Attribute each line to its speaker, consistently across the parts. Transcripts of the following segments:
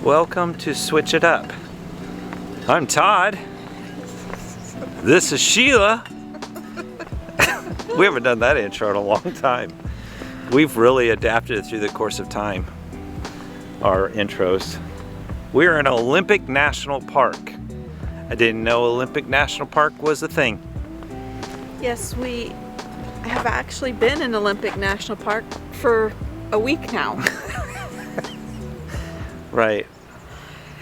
Speaker 1: Welcome to Switch It Up. I'm Todd. This is Sheila. We haven't done that intro in a long time. We've really adapted it through the course of time, our intros. We're in Olympic National Park. I didn't know Olympic National Park was a thing.
Speaker 2: Yes, we have actually been in Olympic National Park for a week now.
Speaker 1: Right.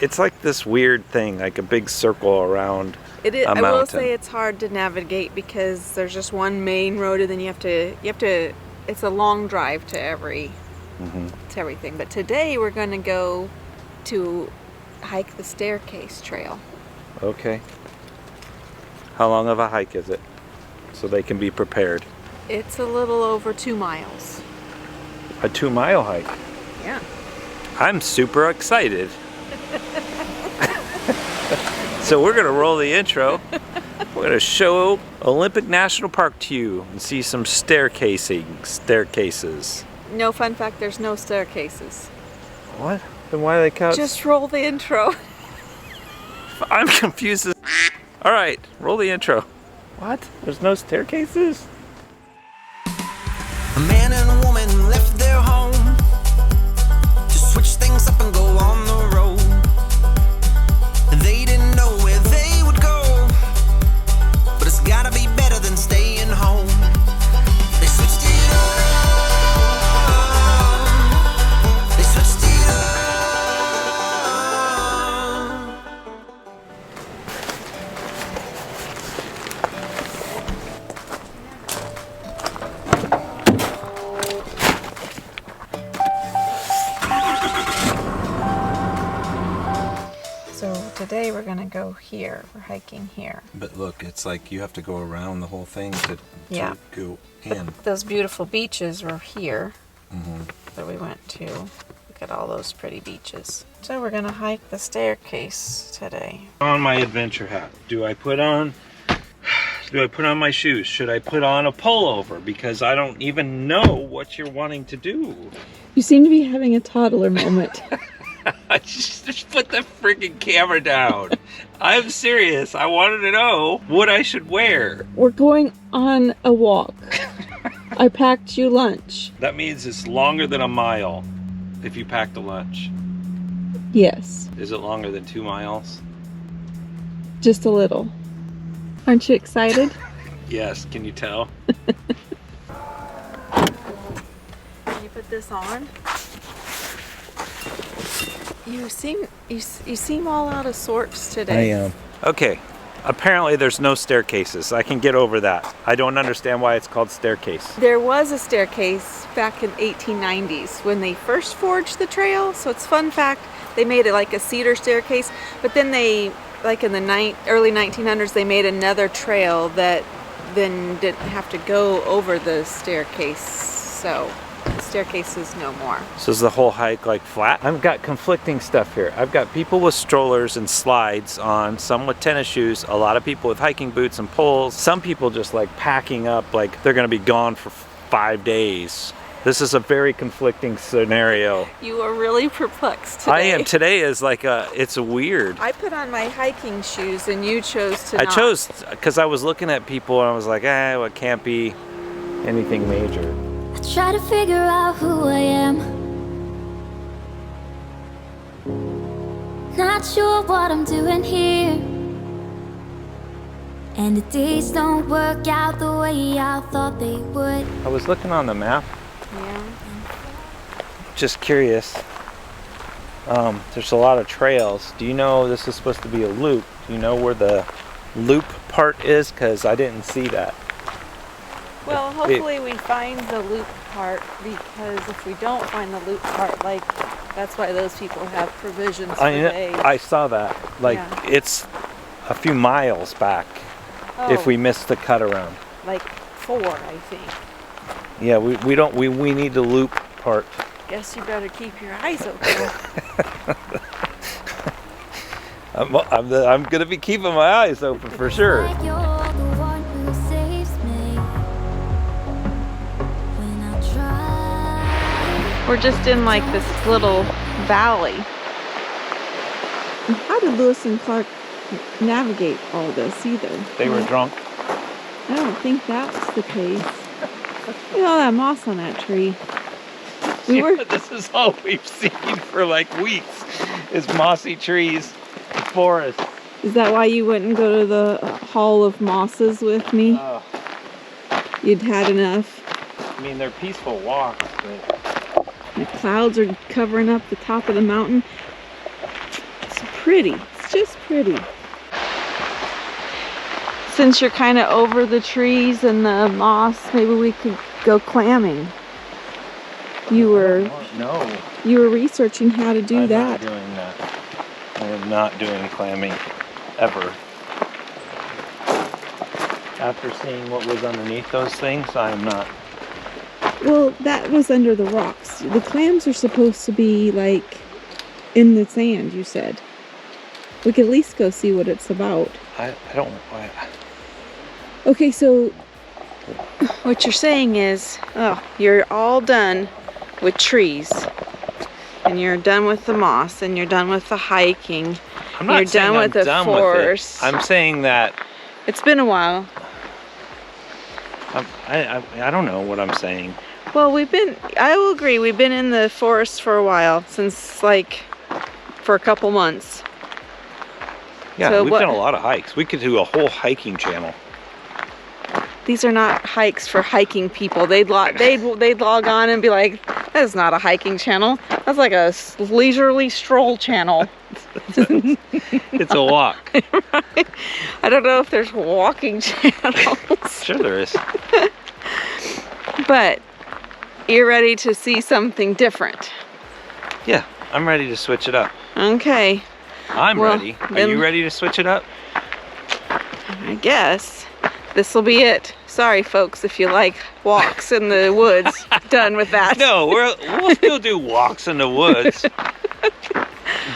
Speaker 1: It's like this weird thing, like a big circle around
Speaker 2: It is,
Speaker 1: a
Speaker 2: I
Speaker 1: mountain.
Speaker 2: will say it's hard to navigate because there's just one main road and then you have to, it's a long drive to everything. But today we're going to go to hike the staircase trail.
Speaker 1: Okay. How long of a hike is it? So they can be prepared.
Speaker 2: It's a little over 2 miles.
Speaker 1: A 2-mile hike.
Speaker 2: Yeah.
Speaker 1: I'm super excited. So we're gonna roll the intro. We're gonna show Olympic National Park to you and see some staircases.
Speaker 2: No, fun fact, there's no staircases.
Speaker 1: What? Then why are they cut?
Speaker 2: Just roll the intro.
Speaker 1: I'm confused as all right, roll the intro. What? There's no staircases?
Speaker 3: A man and a woman left their home to switch things up and go on the road. They didn't know where they would go, but it's gotta be better than staying home. They switched it up. They switched it up.
Speaker 2: So today we're gonna go here. We're hiking here.
Speaker 1: But look, it's like you have to go around the whole thing to go in.
Speaker 2: But those beautiful beaches were here that we went to. Look at all those pretty beaches. So we're gonna hike the staircase today.
Speaker 1: On my adventure hat, do I put on my shoes? Should I put on a pullover? Because I don't even know what you're wanting to do.
Speaker 2: You seem to be having a toddler moment.
Speaker 1: Just put the freaking camera down. I'm serious. I wanted to know what I should wear.
Speaker 2: We're going on a walk. I packed you lunch.
Speaker 1: That means it's longer than a mile if you packed a lunch.
Speaker 2: Yes,
Speaker 1: Is it longer than 2 miles?
Speaker 2: just a little. Aren't you excited?
Speaker 1: Yes, can you tell?
Speaker 2: Can you put this on? You seem all out of sorts today.
Speaker 1: I am. Okay, apparently there's no staircases. I can get over that. I don't understand why it's called staircase.
Speaker 2: There was a staircase back in 1890s when they first forged the trail. So it's fun fact, they made it like a cedar staircase, but then they, like in the early 1900s, they made another trail that then didn't have to go over the staircase. So the staircase is no more.
Speaker 1: So is the whole hike like flat? I've got conflicting stuff here. I've got people with strollers and slides on, some with tennis shoes, a lot of people with hiking boots and poles, some people just like packing up like they're gonna be gone for 5 days. This is a very conflicting scenario.
Speaker 2: You are really perplexed today.
Speaker 1: I am. Today is like it's weird.
Speaker 2: I put on my hiking shoes and you chose to
Speaker 1: I
Speaker 2: not.
Speaker 1: chose because I was looking at people and I was like, well, it can't be anything major.
Speaker 4: I try to figure out who I am. Not sure what I'm doing here. And the days don't work out the way I thought they would.
Speaker 1: I was looking on the map,
Speaker 2: Yeah.
Speaker 1: just curious. There's a lot of trails. Do you know this is supposed to be a loop? Do you know where the loop part is? Because I didn't see that.
Speaker 2: Well, hopefully we find the loop part, because if we don't find the loop part, like, that's why those people have provisions for days.
Speaker 1: I saw that. Like,
Speaker 2: Yeah.
Speaker 1: it's a few miles back if we miss the cut around.
Speaker 2: Like 4, I think.
Speaker 1: Yeah, we need the loop part.
Speaker 2: Guess you better keep your eyes open.
Speaker 1: I'm gonna be keeping my eyes open for sure.
Speaker 4: Like you're the one who saves me when I try.
Speaker 2: We're just in like this little valley. How did Lewis and Clark navigate all this either?
Speaker 1: They were drunk.
Speaker 2: I don't think that's the case. Look at all that moss on that tree.
Speaker 1: This is all we've seen for like weeks, is mossy trees, forest.
Speaker 2: Is that why you wouldn't go to the Hall of Mosses with me? You'd had enough?
Speaker 1: I mean, they're peaceful walks, but...
Speaker 2: The clouds are covering up the top of the mountain. It's pretty. It's just pretty. Since you're kind of over the trees and the moss, maybe we could go clamming. You were researching how to do that.
Speaker 1: I'm not doing that. I am not doing clamming ever. After seeing what was underneath those things, I am not.
Speaker 2: Well, that was under the rocks. The clams are supposed to be like in the sand, you said. We could at least go see what it's about.
Speaker 1: I don't.
Speaker 2: Okay, so what you're saying is, you're all done with trees, and you're done with the moss, and you're done with the hiking.
Speaker 1: I'm not saying I'm done with it. I'm saying that
Speaker 2: it's been a while.
Speaker 1: I don't know what I'm saying.
Speaker 2: Well, I will agree, we've been in the forest for a while, since like for a couple months.
Speaker 1: Yeah, so we've done a lot of hikes. We could do a whole hiking channel.
Speaker 2: These are not hikes for hiking people. They'd log on and be like, that's not a hiking channel. That's like a leisurely stroll channel.
Speaker 1: It's a walk.
Speaker 2: Right? I don't know if there's walking channels.
Speaker 1: Sure there is.
Speaker 2: But you're ready to see something different.
Speaker 1: Yeah, I'm ready to switch it up.
Speaker 2: Okay.
Speaker 1: I'm ready. Are you ready to switch it up?
Speaker 2: I guess. This will be it. Sorry, folks, if you like walks in the woods. Done with that.
Speaker 1: No, we'll still do walks in the woods.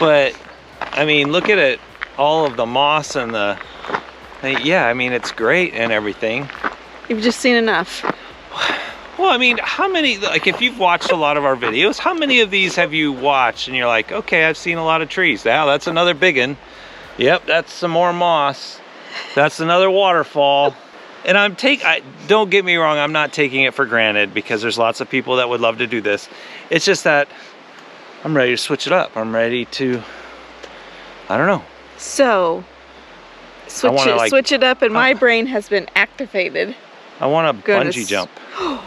Speaker 1: But, I mean, look at it. All of the moss and the... Yeah, I mean, it's great and everything.
Speaker 2: You've just seen enough.
Speaker 1: Well, I mean, how many... Like, if you've watched a lot of our videos, how many of these have you watched and you're like, okay, I've seen a lot of trees. Now, that's another big one. Yep, that's some more moss. That's another waterfall. And don't get me wrong, I'm not taking it for granted because there's lots of people that would love to do this. It's just that I'm ready to switch it up. I'm ready to, I don't know.
Speaker 2: So, switch it up and my brain has been activated.
Speaker 1: I want to bungee jump.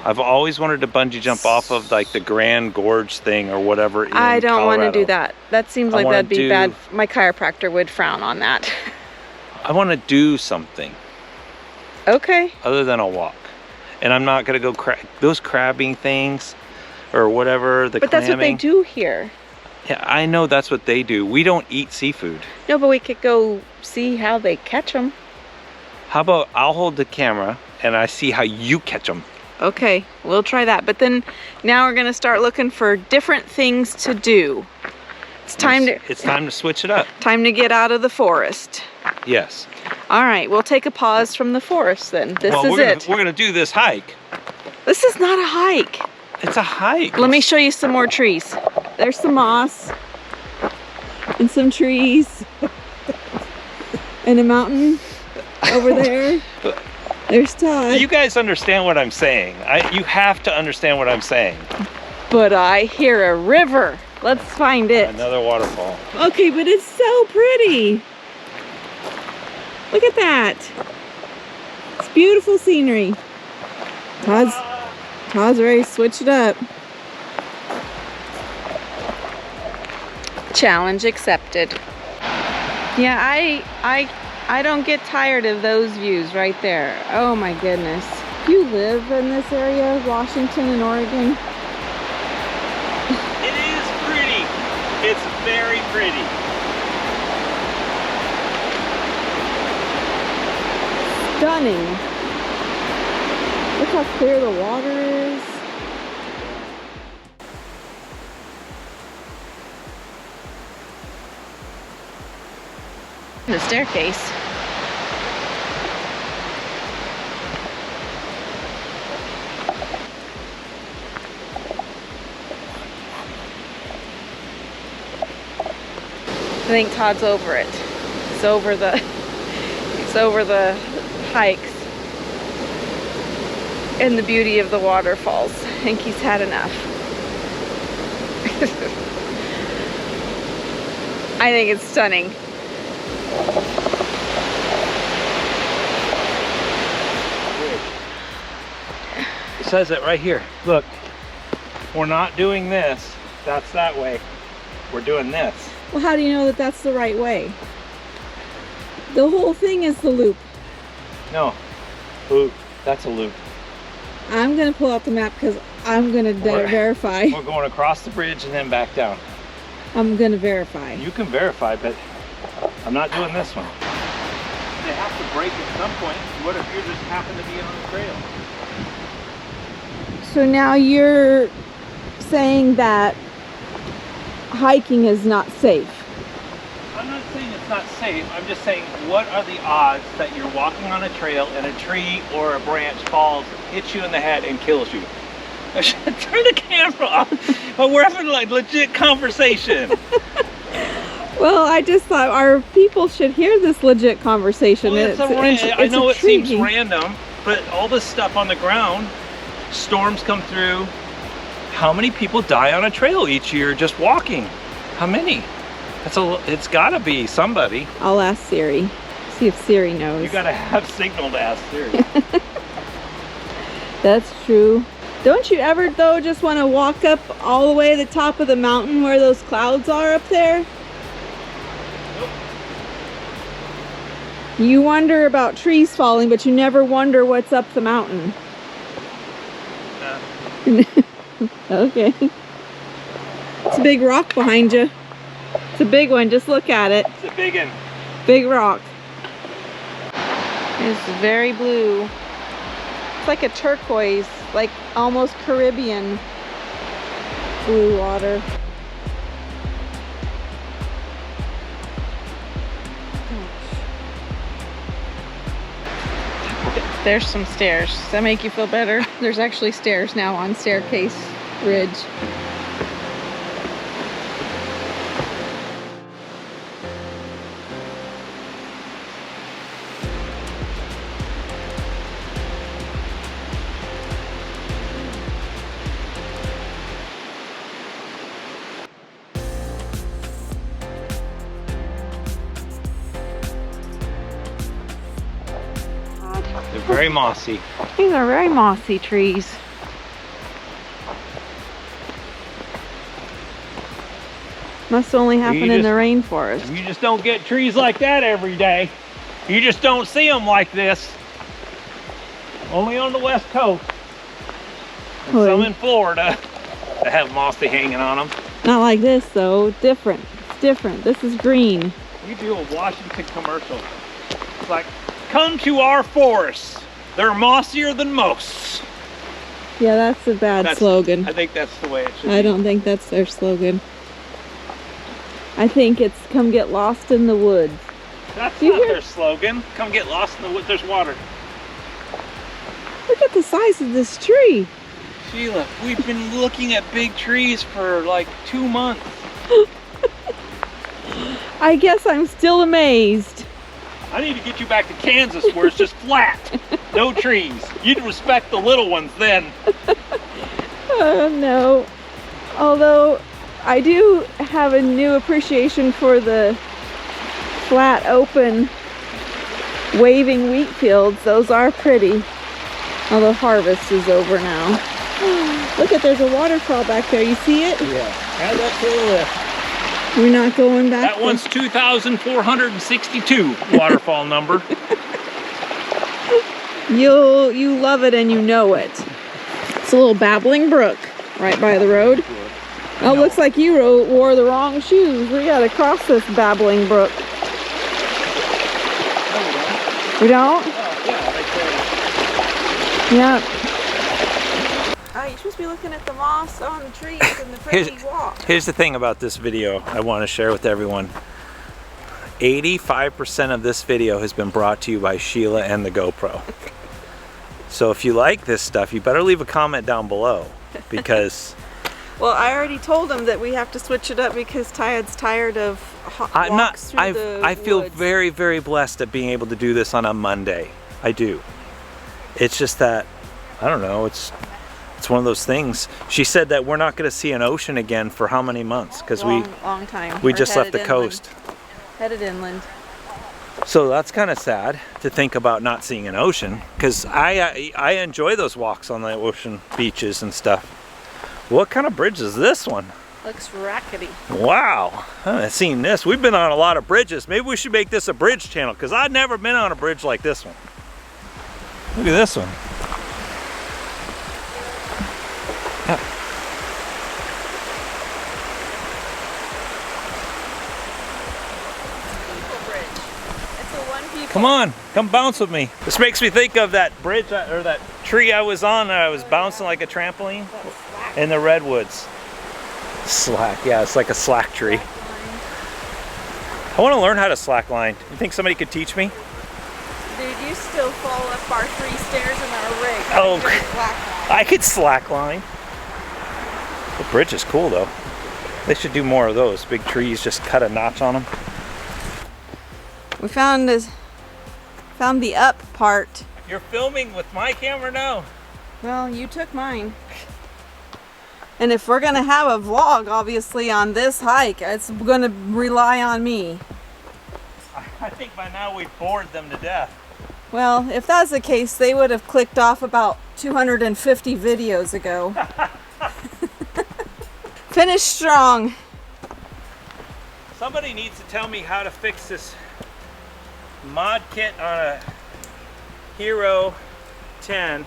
Speaker 1: I've always wanted to bungee jump off of like the Grand Gorge thing or whatever in
Speaker 2: I don't
Speaker 1: Colorado.
Speaker 2: want to do that. That seems like that'd be bad. My chiropractor would frown on that.
Speaker 1: I want to do something.
Speaker 2: Okay.
Speaker 1: Other than a walk. And I'm not going to go those crabbing things or whatever, the
Speaker 2: But
Speaker 1: clamming.
Speaker 2: that's what they do here.
Speaker 1: Yeah, I know that's what they do. We don't eat seafood.
Speaker 2: No, but we could go see how they catch them.
Speaker 1: How about I'll hold the camera and I see how you catch them.
Speaker 2: Okay, we'll try that. But then now we're going to start looking for different things to do. It's time to
Speaker 1: switch it up.
Speaker 2: Time to get out of the forest.
Speaker 1: Yes.
Speaker 2: All right, we'll take a pause from the forest then.
Speaker 1: We're going to do this hike.
Speaker 2: This is not a hike.
Speaker 1: It's a hike.
Speaker 2: Let me show you some more trees. There's some moss and some trees and a mountain over there. There's Todd.
Speaker 1: You guys understand what I'm saying. You have to understand what I'm saying.
Speaker 2: But I hear a river. Let's find it.
Speaker 1: Another waterfall.
Speaker 2: Okay, but it's so pretty. Look at that. It's beautiful scenery. Todd's ready to switch it up. Challenge accepted. Yeah, I don't get tired of those views right there. Oh my goodness. Do you live in this area, Washington and Oregon?
Speaker 1: It is pretty. It's very pretty.
Speaker 2: Stunning. Look how clear the water is. The staircase. think Todd's over it. He's over the hikes and the beauty of the waterfalls. I think he's had enough. I think it's stunning.
Speaker 1: It says it right here. Look, we're not doing this. That's that way. We're doing this.
Speaker 2: Well, how do you know that that's the right way? The whole thing is the loop.
Speaker 1: No. Ooh, that's a loop.
Speaker 2: I'm gonna pull out the map because I'm gonna verify.
Speaker 1: We're going across the bridge and then back down.
Speaker 2: I'm gonna verify.
Speaker 1: You can verify, but I'm not doing this one. They have to break at some point. What if you just happen to be on the trail?
Speaker 2: So now you're saying that hiking is not safe.
Speaker 1: I'm not saying it's not safe. I'm just saying, what are the odds that you're walking on a trail and a tree or a branch falls, hits you in the head, and kills you? Turn the camera off. But we're having like legit conversation.
Speaker 2: Well, I just thought our people should hear this legit conversation.
Speaker 1: Well, I know it seems random, but all this stuff on the ground, storms come through. How many people die on a trail each year just walking? How many? It's gotta be somebody.
Speaker 2: I'll ask Siri. See if Siri knows.
Speaker 1: You gotta have signal to ask Siri.
Speaker 2: That's true. Don't you ever though just want to walk up all the way to the top of the mountain where those clouds are up there?
Speaker 1: Nope.
Speaker 2: You wonder about trees falling, but you never wonder what's up the mountain. Okay. It's a big rock behind you. It's a big one. Just look at it.
Speaker 1: It's a big one.
Speaker 2: Big rock. It's very blue. It's like a turquoise, like almost Caribbean blue water. There's some stairs. Does that make you feel better? There's actually stairs now on Staircase Ridge.
Speaker 1: They're very mossy.
Speaker 2: These are very mossy trees. Must only happen in the rainforest.
Speaker 1: You just don't get trees like that every day. You just don't see them like this. Only on the West Coast. And some in Florida that have mossy hanging on them.
Speaker 2: Not like this though. Different. It's different. This is green.
Speaker 1: We do a Washington commercial. It's like, come to our forests. They're mossier than most.
Speaker 2: Yeah, that's a bad slogan.
Speaker 1: I think that's the way it should be.
Speaker 2: I don't think that's their slogan. I think it's come get lost in the woods.
Speaker 1: That's not their slogan. Come get lost in the woods. There's water.
Speaker 2: Look at the size of this tree.
Speaker 1: Sheila, we've been looking at big trees for like 2 months.
Speaker 2: I guess I'm still amazed.
Speaker 1: I need to get you back to Kansas where it's just flat. No trees. You'd respect the little ones then.
Speaker 2: Oh no. Although I do have a new appreciation for the flat, open, waving wheat fields. Those are pretty. Although harvest is over now. Look at, there's a waterfall back there. You see it?
Speaker 1: Yeah. Add that to the list.
Speaker 2: We're not going back.
Speaker 1: That one's 2,462 waterfall number.
Speaker 2: You love it and you know it. It's a little babbling brook right by the road. Oh, looks like you wore the wrong shoes. We gotta cross this babbling brook. We don't?
Speaker 1: Oh, yeah, right there.
Speaker 2: Yeah. You're supposed to be looking at the moss on the trees and the pretty walk.
Speaker 1: Here's the thing about this video I want to share with everyone. 85% of this video has been brought to you by Sheila and the GoPro. So if you like this stuff, you better leave a comment down below, because
Speaker 2: Well, I already told him that we have to switch it up because Tyad's tired of walks through the
Speaker 1: I feel
Speaker 2: woods.
Speaker 1: very, very blessed at being able to do this on a Monday. I do. It's just that, I don't know, it's one of those things. She said that we're not going to see an ocean again for how many months? Because
Speaker 2: long time.
Speaker 1: we
Speaker 2: We're
Speaker 1: just left the
Speaker 2: headed inland.
Speaker 1: coast.
Speaker 2: Headed inland.
Speaker 1: So that's kind of sad to think about not seeing an ocean, because I enjoy those walks on the ocean beaches and stuff. What kind of bridge is this one?
Speaker 2: Looks rackety.
Speaker 1: Wow, I haven't seen this. We've been on a lot of bridges. Maybe we should make this a bridge channel, because I've never been on a bridge like this one. Look at this one. Come on, come bounce with me. This makes me think of that bridge or that tree I was on that I was bouncing like a trampoline in the redwoods. Slack, yeah, it's like a slack tree. I want to learn how to slack line. You think somebody could teach me?
Speaker 2: Dude, you still fall up our 3 stairs in our rig.
Speaker 1: Oh, I could slack line. The bridge is cool though. They should do more of those. Big trees, just cut a notch on them.
Speaker 2: We found the up part.
Speaker 1: You're filming with my camera now?
Speaker 2: Well, you took mine. And if we're gonna have a vlog, obviously, on this hike, it's gonna rely on me.
Speaker 1: I think by now we've bored them to death.
Speaker 2: Well, if that's the case, they would have clicked off about 250 videos ago. Finish strong.
Speaker 1: Somebody needs to tell me how to fix this mod kit on a Hero 10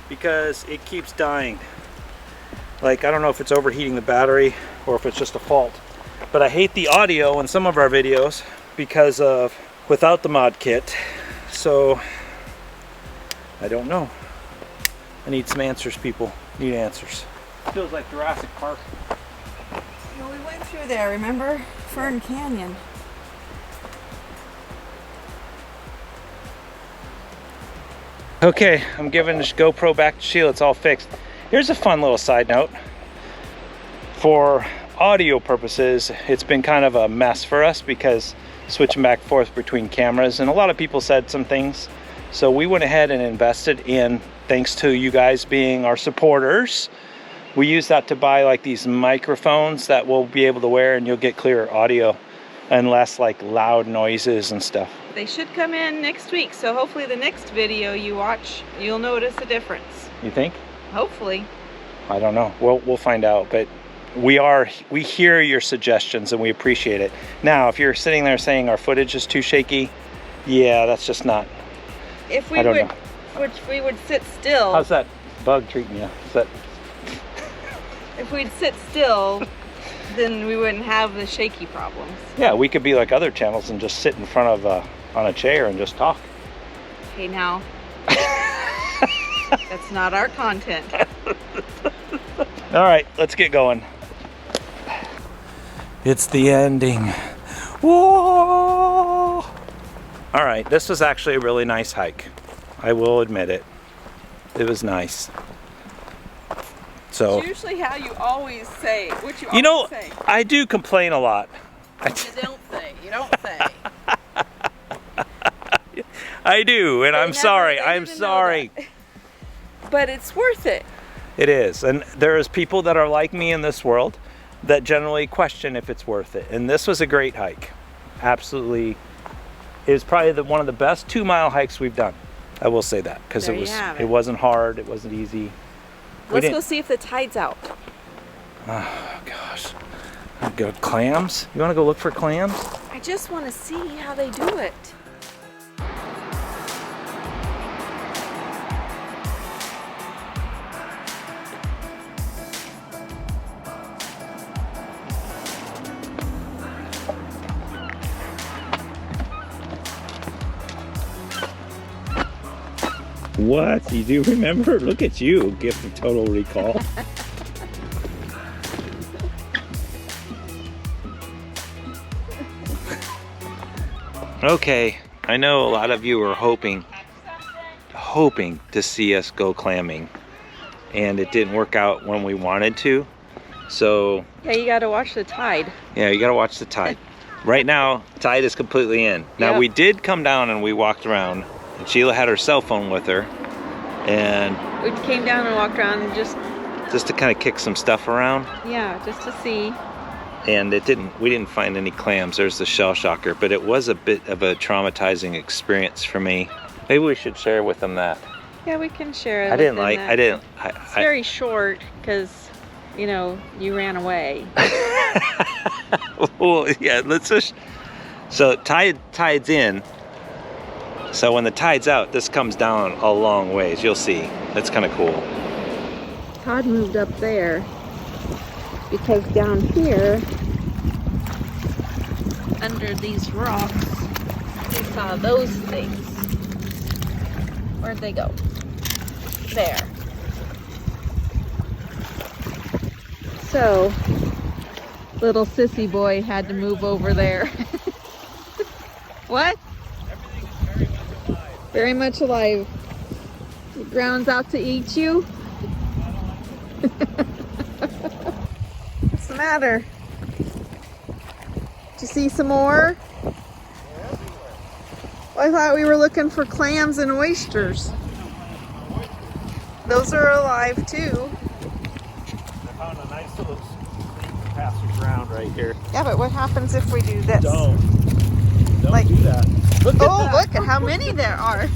Speaker 1: because it keeps dying. Like, I don't know if it's overheating the battery or if it's just a fault, but I hate the audio in some of our videos because of without the mod kit. So I don't know. I need some answers, people. Need answers. Feels like Jurassic Park.
Speaker 2: Well, we went through there, remember? Fern Canyon.
Speaker 1: Okay, I'm giving this GoPro back to Sheila. It's all fixed. Here's a fun little side note. For audio purposes, it's been kind of a mess for us because switching back and forth between cameras, and a lot of people said some things. So we went ahead and invested in, thanks to you guys being our supporters, we use that to buy like these microphones that we'll be able to wear, and you'll get clearer audio and less like loud noises and stuff.
Speaker 2: They should come in next week, so hopefully the next video you watch, you'll notice a difference.
Speaker 1: You think?
Speaker 2: Hopefully.
Speaker 1: I don't know. We'll find out, but we hear your suggestions and we appreciate it. Now, if you're sitting there saying our footage is too shaky, yeah, that's just not.
Speaker 2: If we
Speaker 1: I don't know.
Speaker 2: we would sit still.
Speaker 1: How's that bug treating you? Is that?
Speaker 2: If we'd sit still, then we wouldn't have the shaky problems.
Speaker 1: Yeah, we could be like other channels and just sit in front of on a chair and just talk.
Speaker 2: Hey, now. That's not our content.
Speaker 1: All right, let's get going. It's the ending. Whoa! All right, this was actually a really nice hike. I will admit it. It was nice. So,
Speaker 2: It's usually how you always say, what you
Speaker 1: you know,
Speaker 2: always say.
Speaker 1: I do complain a lot.
Speaker 2: You don't say.
Speaker 1: I do, and I'm sorry.
Speaker 2: They
Speaker 1: I'm
Speaker 2: didn't know
Speaker 1: sorry.
Speaker 2: that. But it's worth it.
Speaker 1: It is, and there's people that are like me in this world that generally question if it's worth it. And this was a great hike. Absolutely, it was probably one of the best 2-mile hikes we've done. I will say that because
Speaker 2: There you have it.
Speaker 1: it wasn't hard, it wasn't easy.
Speaker 2: Let's go see if the tide's out.
Speaker 1: Oh gosh, I'd go clams. You want to go look for clams?
Speaker 2: I just want to see how they do it.
Speaker 1: What? You do remember? Look at you, gift of total recall. Okay, I know a lot of you are hoping to see us go clamming, and it didn't work out when we wanted to, So
Speaker 2: Yeah, you got to watch the tide.
Speaker 1: yeah, you gotta watch the tide. Right now, tide is completely in. Now
Speaker 2: Yep.
Speaker 1: we did come down and we walked around, and Sheila had her cell phone with her, and
Speaker 2: We came down and walked around and just
Speaker 1: to kind of kick some stuff around,
Speaker 2: yeah, just to see.
Speaker 1: and we didn't find any clams. There's the shell shocker, but it was a bit of a traumatizing experience for me. Maybe we should share with them that.
Speaker 2: Yeah, we can share it. It's very short because, you know, you ran away.
Speaker 1: Well, yeah, let's just, so tide's in. So when the tide's out, this comes down a long ways. You'll see. That's kind of cool.
Speaker 2: Todd moved up there because down here, under these rocks, we saw those things. Where'd they go? There. So, little sissy boy had to move over there. What? Very much alive. The ground's out to eat you? What's the matter? Did you see some more? Well, I thought we were looking for clams and oysters. Those are alive too.
Speaker 1: I found a nice little pass of ground right here.
Speaker 2: Yeah, but what happens if we do this?
Speaker 1: Don't
Speaker 2: Like-
Speaker 1: do that. Look at that.
Speaker 2: Look at how many there are.
Speaker 1: Do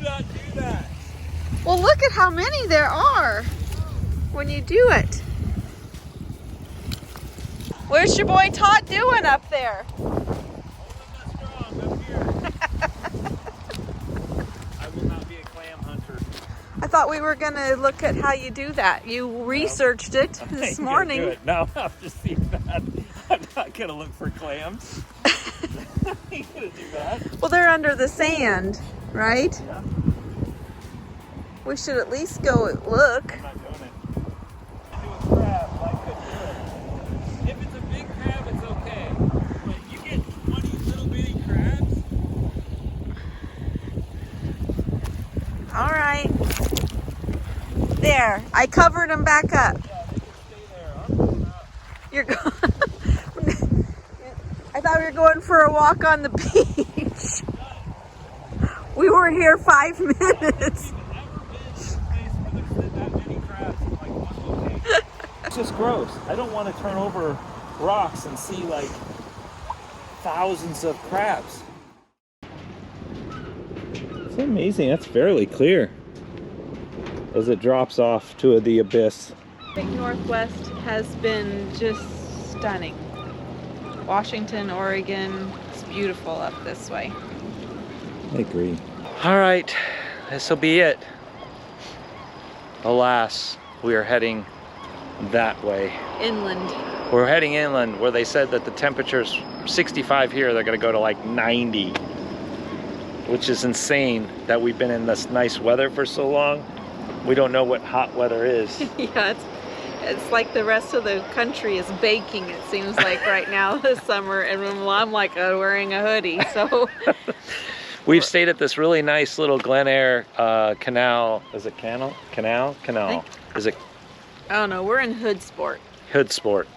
Speaker 1: not do that.
Speaker 2: Well, look at how many there are when you do it. Where's your boy Todd doing up there?
Speaker 1: I will not be a clam hunter.
Speaker 2: I thought we were going to look at how you do that. You researched it this morning.
Speaker 1: No, I've just seen that. I'm not gonna look for clams. I ain't gonna do that.
Speaker 2: Well, they're under the sand, right?
Speaker 1: Yeah.
Speaker 2: We should at least go look.
Speaker 1: I'm not doing it. Do a crab, I could do it. If it's a big crab, it's okay. But you get 20 little bitty crabs.
Speaker 2: All right. There, I covered them back up.
Speaker 1: Yeah, they just stay there. I'm going up.
Speaker 2: You're going. I thought we were going for a walk on the beach. We were here 5 minutes.
Speaker 1: It's just gross. I don't want to turn over rocks and see like thousands of crabs. It's amazing. That's fairly clear as it drops off to the abyss.
Speaker 2: Pacific Northwest has been just stunning. Washington, Oregon, it's beautiful up this way.
Speaker 1: I agree. All right, this will be it. Alas, we are heading that way.
Speaker 2: Inland.
Speaker 1: We're heading inland where they said that the temperature's 65 here, they're gonna go to like 90, which is insane that we've been in this nice weather for so long. We don't know what hot weather is.
Speaker 2: Yeah, it's like the rest of the country is baking, it seems like right now this summer, and I'm like wearing a hoodie, so.
Speaker 1: We've stayed at this really nice little Glen Eyre canal. Is it canal? Canal? Is it?
Speaker 2: I don't know, we're in Hoodsport.
Speaker 1: Hoodsport,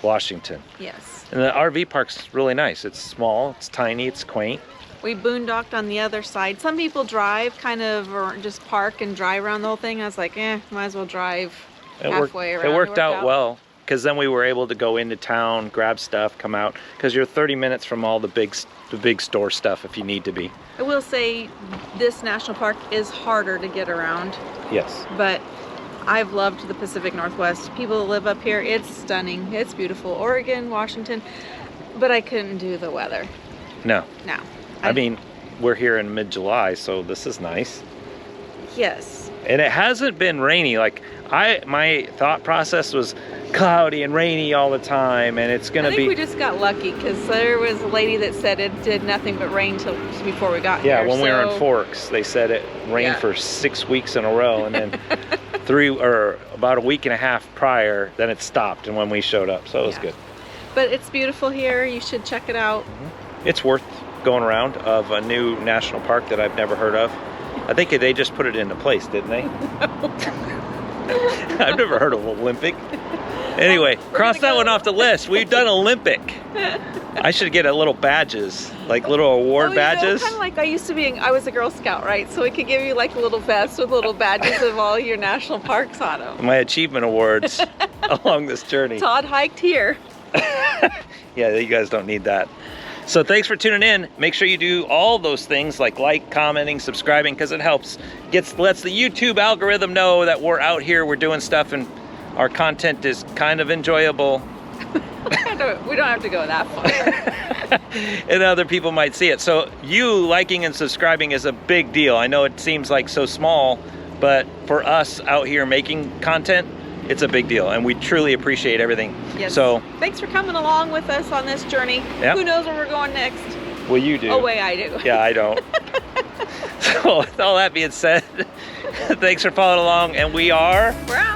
Speaker 1: Washington.
Speaker 2: Yes.
Speaker 1: And the RV park's really nice. It's small, it's tiny, it's quaint.
Speaker 2: We boondocked on the other side. Some people drive kind of, or just park and drive around the whole thing. I was like, might as well drive halfway around.
Speaker 1: It worked out well, because then we were able to go into town, grab stuff, come out, because you're 30 minutes from all the big store stuff if you need to be.
Speaker 2: I will say this national park is harder to get around.
Speaker 1: Yes.
Speaker 2: But I've loved the Pacific Northwest. People that live up here, it's stunning. It's beautiful. Oregon, Washington, but I couldn't do the weather.
Speaker 1: No.
Speaker 2: No.
Speaker 1: I mean, we're here in mid-July, so this is nice.
Speaker 2: Yes.
Speaker 1: And it hasn't been rainy. Like, my thought process was cloudy and rainy all the time, and it's gonna
Speaker 2: I think we just got lucky because there was a lady that said it did nothing but rain till before we got here.
Speaker 1: Yeah, when we were in Forks, they said it rained for 6 weeks in a row, and then about a week and a half prior, then it stopped, and when we showed up, so it was good.
Speaker 2: But it's beautiful here. You should check it out.
Speaker 1: It's worth going around of a new national park that I've never heard of. I think they just put it into place, didn't they? I've never heard of Olympic. Anyway, cross that one off the list. We've done Olympic. I should get a little badges, like little award badges.
Speaker 2: Kind of like I used to be. I was a Girl Scout, right? So we could give you like a little vest with little badges of all your national parks on them.
Speaker 1: My achievement awards along this journey.
Speaker 2: Todd hiked here.
Speaker 1: Yeah, you guys don't need that. So thanks for tuning in. Make sure you do all those things like commenting, subscribing, because it helps. Lets the YouTube algorithm know that we're out here, we're doing stuff, and our content is kind of enjoyable.
Speaker 2: We don't have to go that far.
Speaker 1: And other people might see it. So you liking and subscribing is a big deal. I know it seems like so small, but for us out here making content, it's a big deal, and we truly appreciate everything.
Speaker 2: Yes.
Speaker 1: So
Speaker 2: thanks for coming along with us on this journey.
Speaker 1: Yep.
Speaker 2: Who knows where we're going next?
Speaker 1: Well, you do.
Speaker 2: Oh, wait, I do.
Speaker 1: Yeah, I don't. So with all that being said, thanks for following along, and we are...
Speaker 2: We're out.